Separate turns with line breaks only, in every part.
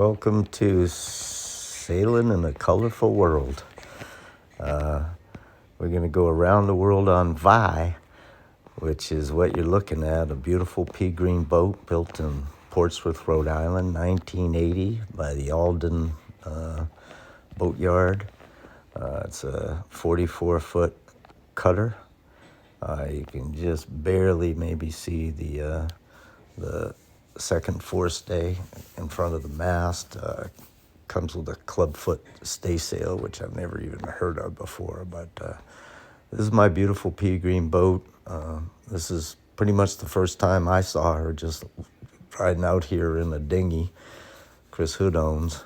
welcome to Sailing in a Colorful World. We're going to go around the world on Vi, which is what you're looking at, a beautiful pea green boat built in Portsmouth, Rhode Island, 1980 by the Alden boatyard. It's a 44-foot cutter. You can just barely maybe see the second forestay in front of the mast. Comes with a clubfoot staysail, which I've never even heard of before. But this is my beautiful pea green boat. This is pretty much the first time I saw her, just riding out here in a dinghy. Chris Hood owns.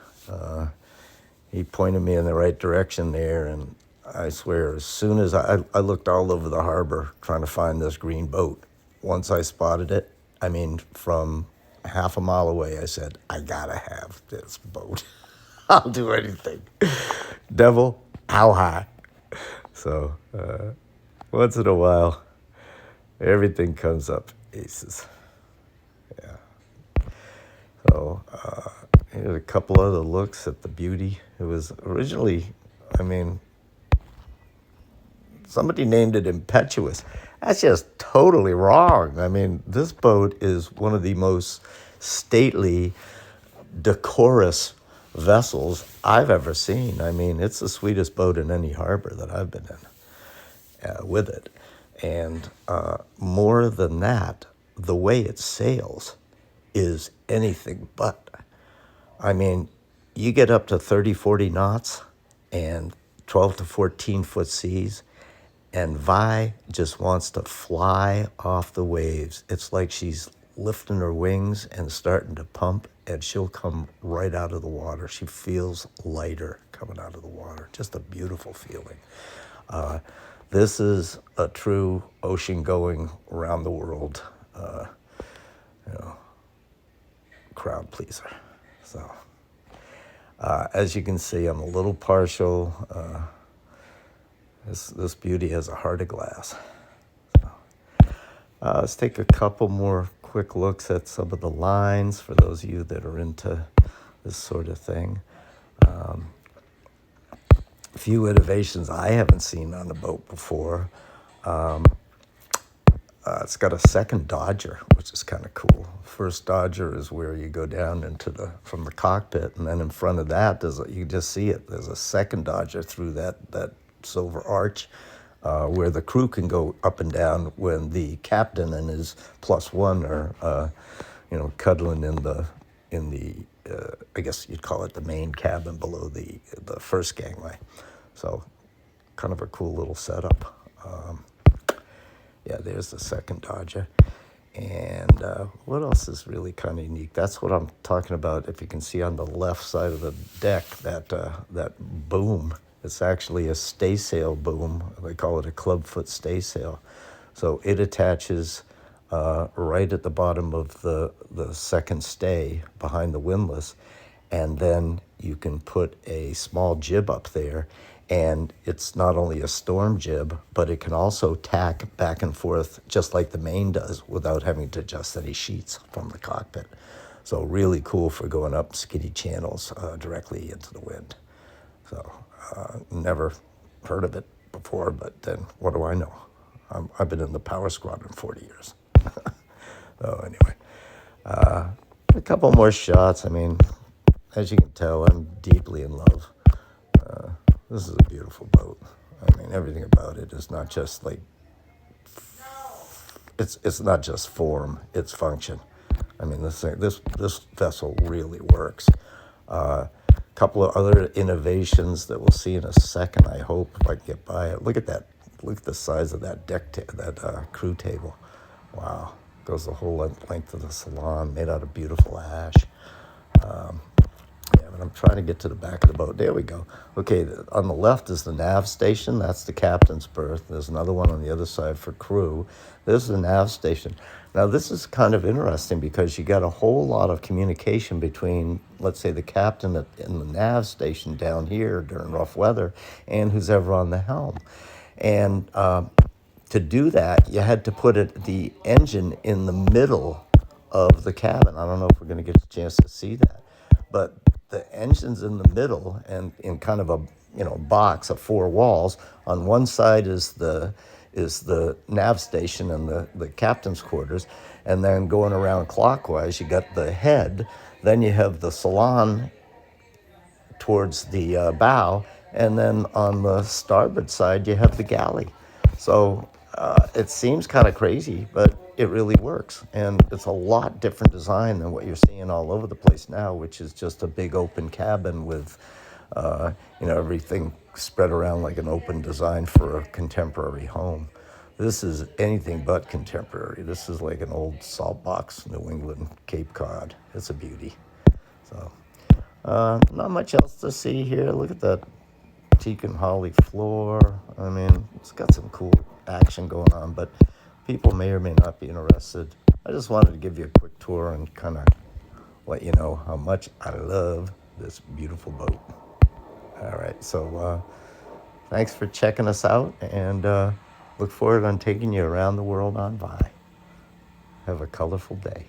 He pointed me in the right direction there, and I swear, as soon as I looked all over the harbor trying to find this green boat, once I spotted it, I mean, from half a mile away, I said, I gotta have this boat. I'll do anything. Devil, how high? So, once in a while, everything comes up aces. Yeah. So, here's a couple other looks at the beauty. It was originally, somebody named it Impetuous. That's just totally wrong. I mean, this boat is one of the most stately, decorous vessels I've ever seen. I mean, it's the sweetest boat in any harbor that I've been in with it. And more than that, the way it sails is anything but. I mean, you get up to 30, 40 knots and 12 to 14 foot seas, and Vi just wants to fly off the waves. It's like she's lifting her wings and starting to pump, and she'll come right out of the water. She feels lighter coming out of the water. Just a beautiful feeling. This is a true ocean-going, around the world, crowd pleaser. So, as you can see, I'm a little partial. This beauty has a heart of glass. So, let's take a couple more quick looks at some of the lines for those of you that are into this sort of thing. A few innovations I haven't seen on the boat before. It's got a second dodger, which is kind of cool. First dodger is where you go down from the cockpit, and then in front of that, you just see it. There's a second dodger through that silver arch, where the crew can go up and down when the captain and his +1 are, cuddling in the I guess you'd call it the main cabin below the first gangway. So, kind of a cool little setup. Yeah, there's the second dodger. And what else is really kind of unique? That's what I'm talking about. If you can see on the left side of the deck, that boom. It's actually a staysail boom. They call it a clubfoot staysail. So it attaches right at the bottom of the second stay behind the windlass, and then you can put a small jib up there, and it's not only a storm jib, but it can also tack back and forth just like the main does without having to adjust any sheets from the cockpit. So really cool for going up skinny channels directly into the wind. So never heard of it before, but then what do I know? I've been in the power squadron 40 years. So anyway, a couple more shots. I mean, as you can tell, I'm deeply in love. This is a beautiful boat. I mean, everything about it is not just like, it's not just form, it's function. I mean, this vessel really works. Couple of other innovations that we'll see in a second, I hope, if I can get by it. Look at that. Look at the size of that crew table. Wow. Goes the whole length of the salon, made out of beautiful ash. But I'm trying to get to the back of the boat. There we go. Okay, on the left is the nav station. That's the captain's berth. There's another one on the other side for crew. This is the nav station. Now, this is kind of interesting because you got a whole lot of communication between, let's say, the captain in the nav station down here during rough weather and who's ever on the helm. And to do that, you had to put the engine in the middle of the cabin. I don't know if we're going to get a chance to see that. but the engine's in the middle and in kind of a box of four walls. On one side is the nav station and the captain's quarters, and then going around clockwise, you got the head. Then you have the salon towards the bow, and then on the starboard side you have the galley. So it seems kind of crazy, but it really works, and it's a lot different design than what you're seeing all over the place now, which is just a big open cabin with everything spread around like an open design for a contemporary home. This is anything but contemporary. This is like an old salt box, New England Cape Cod. It's a beauty. So not much else to see here. Look at that teak and holly floor. I mean, it's got some cool action going on, but people may or may not be interested. I just wanted to give you a quick tour and kind of let you know how much I love this beautiful boat. All right, so thanks for checking us out, and look forward on taking you around the world on Vi. Have a colorful day.